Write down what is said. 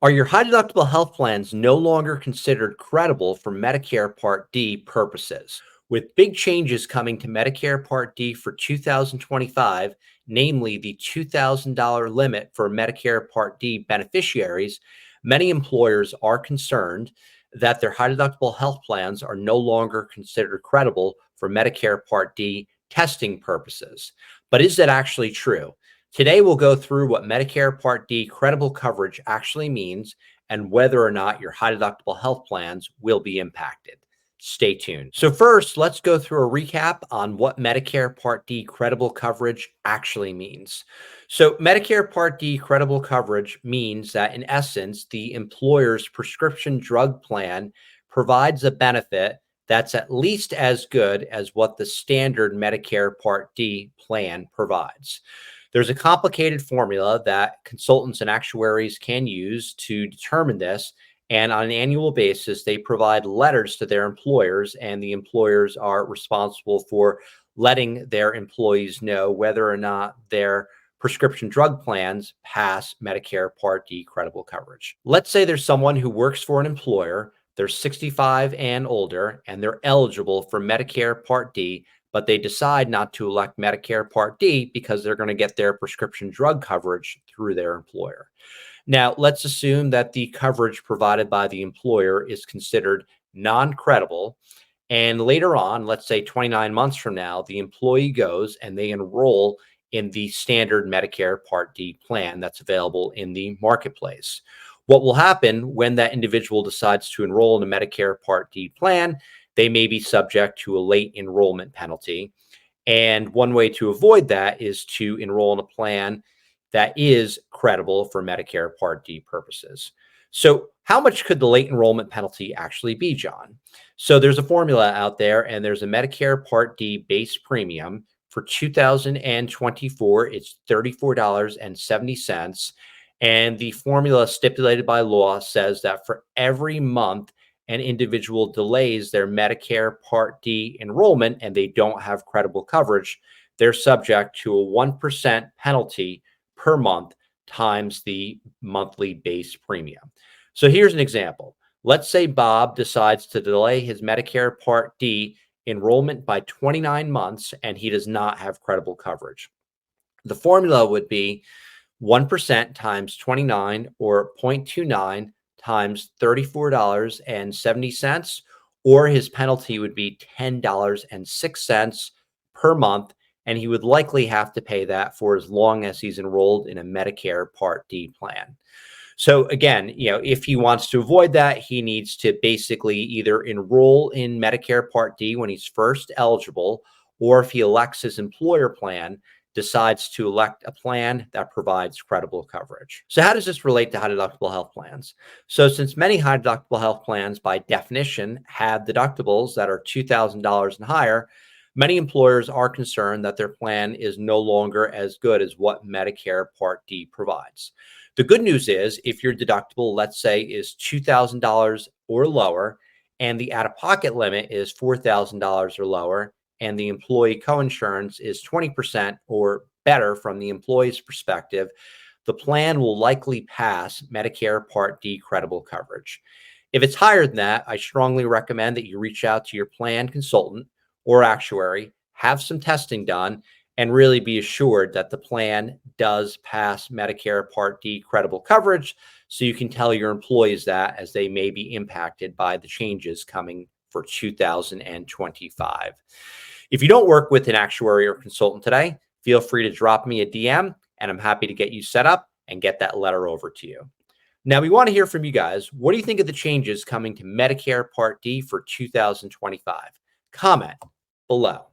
Are your high deductible health plans no longer considered credible for Medicare Part D purposes? With big changes coming to Medicare Part D for 2025, namely the $2,000 limit for Medicare Part D beneficiaries, many employers are concerned that their high deductible health plans are no longer considered credible for Medicare Part D testing purposes. But is that actually true? Today, we'll go through what Medicare Part D credible coverage actually means and whether or not your high deductible health plans will be impacted. Stay tuned. So first, let's go through a recap on what Medicare Part D credible coverage actually means. So Medicare Part D credible coverage means that in essence, the employer's prescription drug plan provides a benefit that's at least as good as what the standard Medicare Part D plan provides. There's a complicated formula that consultants and actuaries can use to determine this. And on an annual basis, they provide letters to their employers, and the employers are responsible for letting their employees know whether or not their prescription drug plans pass Medicare Part D credible coverage. Let's say there's someone who works for an employer, they're 65 and older, and they're eligible for Medicare Part D, but they decide not to elect Medicare Part D because they're going to get their prescription drug coverage through their employer. Now, let's assume that the coverage provided by the employer is considered non-credible. And later on, let's say 29 months from now, the employee goes and they enroll in the standard Medicare Part D plan that's available in the marketplace. What will happen when that individual decides to enroll in a Medicare Part D plan? They may be subject to a late enrollment penalty. And one way to avoid that is to enroll in a plan that is credible for Medicare Part D purposes. So how much could the late enrollment penalty actually be, John? So there's a formula out there, and there's a Medicare Part D base premium for 2024. It's $34.70. And the formula stipulated by law says that for every month an individual delays their Medicare Part D enrollment and they don't have credible coverage, they're subject to a 1% penalty per month times the monthly base premium. So here's an example. Let's say Bob decides to delay his Medicare Part D enrollment by 29 months and he does not have credible coverage. The formula would be 1% times 29 or 0.29 times $34.70, or his penalty would be $10.06 per month. And he would likely have to pay that for as long as he's enrolled in a Medicare Part D plan. So again, if he wants to avoid that, he needs to basically either enroll in Medicare Part D when he's first eligible, or if he elects his employer plan, decides to elect a plan that provides credible coverage. So how does this relate to high deductible health plans? So since many high deductible health plans by definition have deductibles that are $2,000 and higher, many employers are concerned that their plan is no longer as good as what Medicare Part D provides. The good news is if your deductible, let's say, is $2,000 or lower, and the out-of-pocket limit is $4,000 or lower, and the employee coinsurance is 20% or better from the employee's perspective, the plan will likely pass Medicare Part D credible coverage. If it's higher than that, I strongly recommend that you reach out to your plan consultant or actuary, have some testing done, and really be assured that the plan does pass Medicare Part D credible coverage, so you can tell your employees that as they may be impacted by the changes coming for 2025. If you don't work with an actuary or consultant today, feel free to drop me a DM and I'm happy to get you set up and get that letter over to you. Now, we want to hear from you guys. What do you think of the changes coming to Medicare Part D for 2025? Comment below.